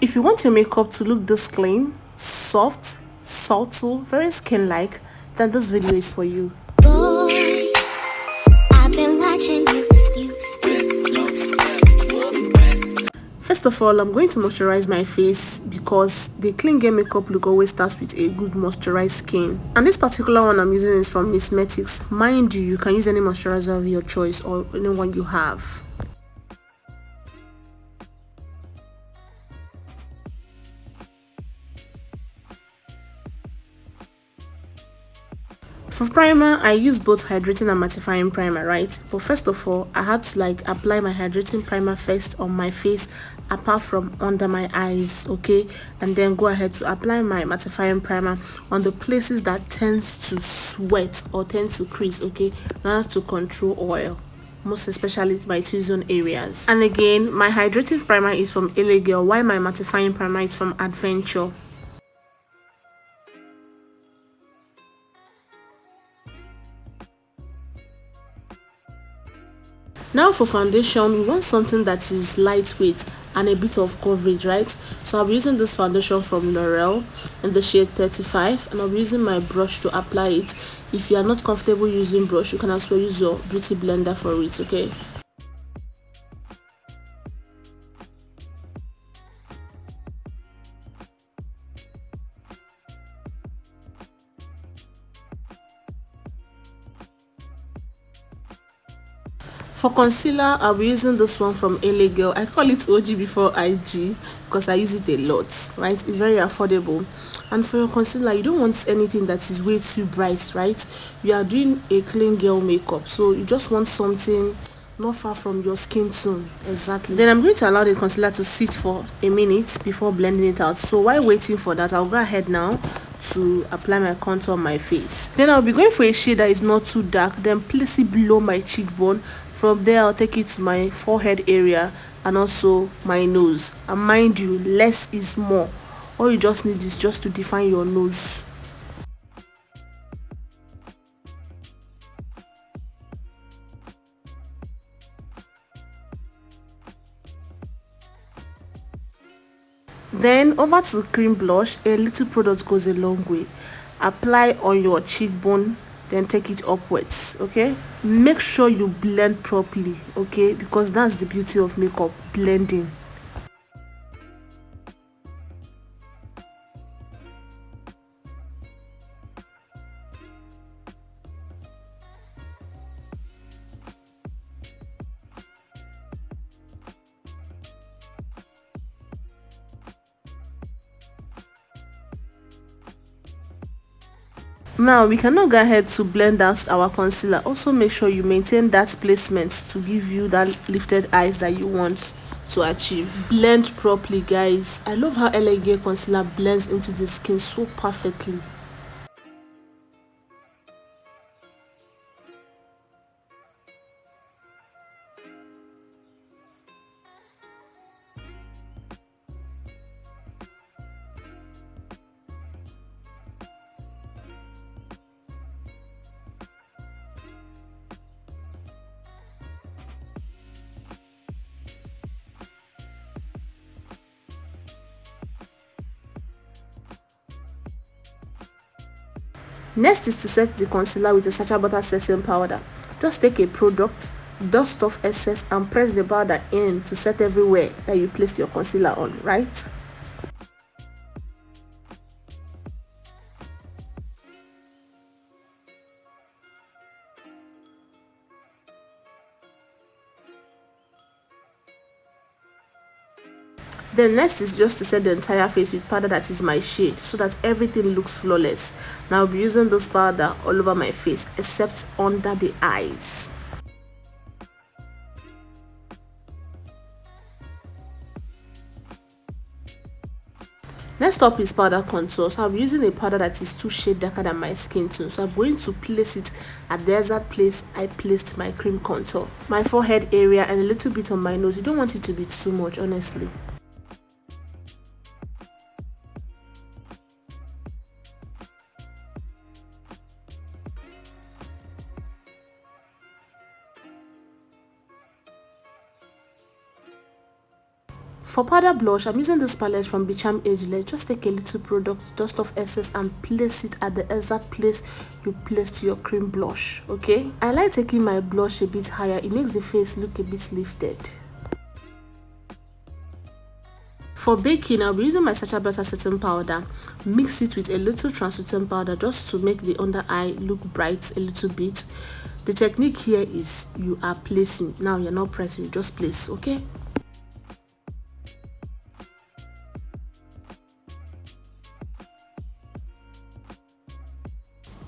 If you want your makeup to look this clean, soft, subtle, very skin-like, then this video is for you. Boy, I've been watching you. First of all, I'm going to moisturize my face because the clean girl makeup look always starts with a good moisturized skin. And this particular one I'm using is from Cosmetics. Mind you, you can use any moisturizer of your choice or anyone you have. For primer, I use both hydrating and mattifying primer, right? But first of all, I had to apply my hydrating primer first on my face apart from under my eyes, okay? And then go ahead to apply my mattifying primer on the places that tends to sweat or tend to crease, okay? In order to control oil, most especially my T-zone areas. And again, my hydrating primer is from LA Girl, while my mattifying primer is from Adventure. Now for foundation, we want something that is lightweight and a bit of coverage, right? So I'll be using this foundation from L'Oreal in the shade 35, and I'll be using my brush to apply it. If you are not comfortable using brush, you can as well use your beauty blender for it, okay? For concealer, I'll be using this one from LA Girl. I call it OG before IG because I use it a lot, right? It's very affordable. And for your concealer, you don't want anything that is way too bright, right? You are doing a clean girl makeup, so you just want something not far from your skin tone. Exactly. Then I'm going to allow the concealer to sit for a minute before blending it out. So while waiting for that, I'll go ahead now to apply my contour on my face. Then I'll be going for a shade that is not too dark, then place it below my cheekbone. From there, I'll take it to my forehead area and also my nose. And mind you, less is more. All you just need is just to define your nose. Then over to cream blush. A little product goes a long way. Apply on your cheekbone, then take it upwards, okay? Make sure you blend properly, okay? Because that's the beauty of makeup, blending. Now we cannot go ahead to blend out our concealer. Also make sure you maintain that placement to give you that lifted eyes that you want to achieve. Blend properly, guys. I love how LA Girl concealer blends into the skin so perfectly. Next is to set the concealer with a sacha butter setting powder. Just take a product, dust off excess and press the powder in to set everywhere that you placed your concealer on, right? Then next is just to set the entire face with powder that is my shade so that everything looks flawless. Now I'll be using this powder all over my face except under the eyes. Next up is powder contour. So I'm using a powder that is 2 shades darker than my skin tone. So I'm going to place it at the exact place I placed my cream contour. My forehead area and a little bit on my nose. You don't want it to be too much, honestly. For powder blush, I'm using this palette from Bicham Ageless. Just take a little product, dust off excess, and place it at the exact place you placed your cream blush, okay? I like taking my blush a bit higher. It makes the face look a bit lifted. For baking, I'll be using my Sacha Butter setting powder. Mix it with a little translucent powder just to make the under eye look bright a little bit. The technique here is you are placing. Now you're not pressing, you just place, okay?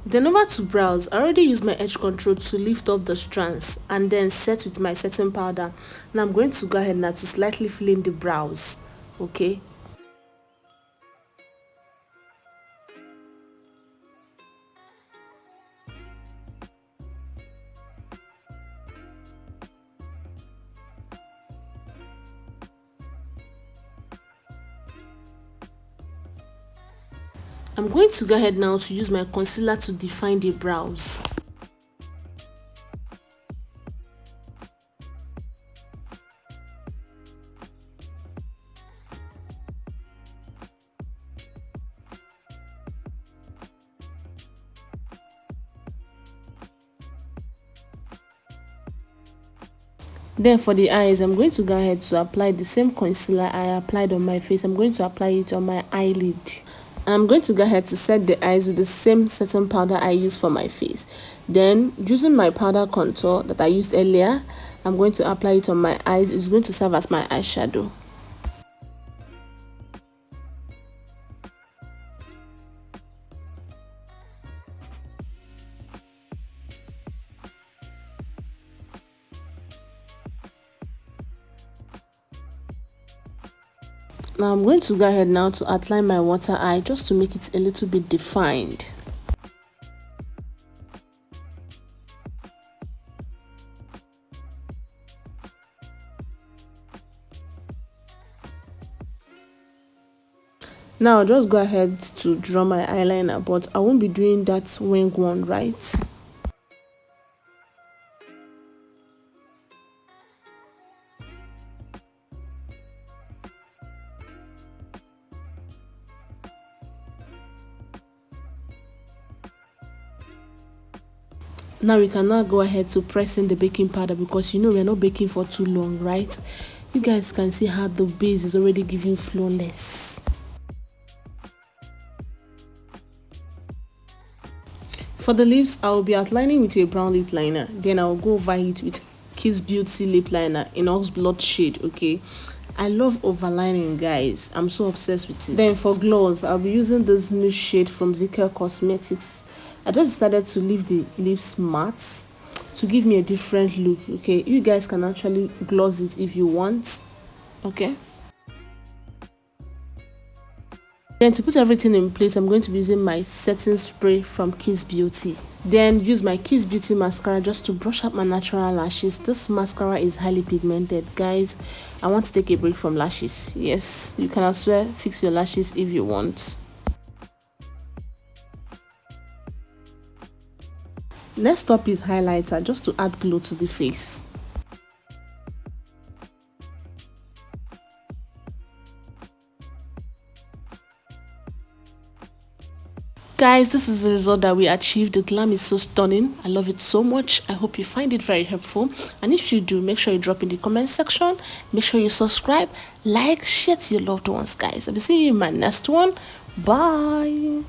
Then over to brows, I already used my edge control to lift up the strands and then set with my setting powder. Now I'm going to go ahead now to slightly fill in the brows, okay? I'm going to go ahead now to use my concealer to define the brows. Then for the eyes, I'm going to go ahead to apply the same concealer I applied on my face. I'm going to apply it on my eyelid. And I'm going to go ahead to set the eyes with the same setting powder I used for my face. Then, using my powder contour that I used earlier, I'm going to apply it on my eyes. It's going to serve as my eyeshadow. Now I'm going to go ahead now to outline my water eye just to make it a little bit defined. Now I'll just go ahead to draw my eyeliner, but I won't be doing that wing one, right? Now we can now go ahead to press in the baking powder because you know we're not baking for too long, right? You guys can see how the base is already giving flawless. For the lips, I will be outlining with a brown lip liner. Then I will go over it with Kiss Beauty lip liner in Ox Blood shade, okay? I love overlining, guys. I'm so obsessed with it. Then for gloss, I'll be using this new shade from ZK Cosmetics. I just decided to leave the lips matte to give me a different look, okay? You guys can actually gloss it if you want, okay? Then to put everything in place, I'm going to be using my setting spray from Kiss Beauty. Then use my Kiss Beauty mascara just to brush up my natural lashes. This mascara is highly pigmented, guys. I want to take a break from lashes. Yes, you can as well fix your lashes if you want. Next up is highlighter, just to add glow to the face. Guys, this is the result that we achieved. The glam is so stunning. I love it so much. I hope you find it very helpful. And if you do, make sure you drop in the comment section. Make sure you subscribe, like, share to your loved ones, guys. I'll be seeing you in my next one. Bye.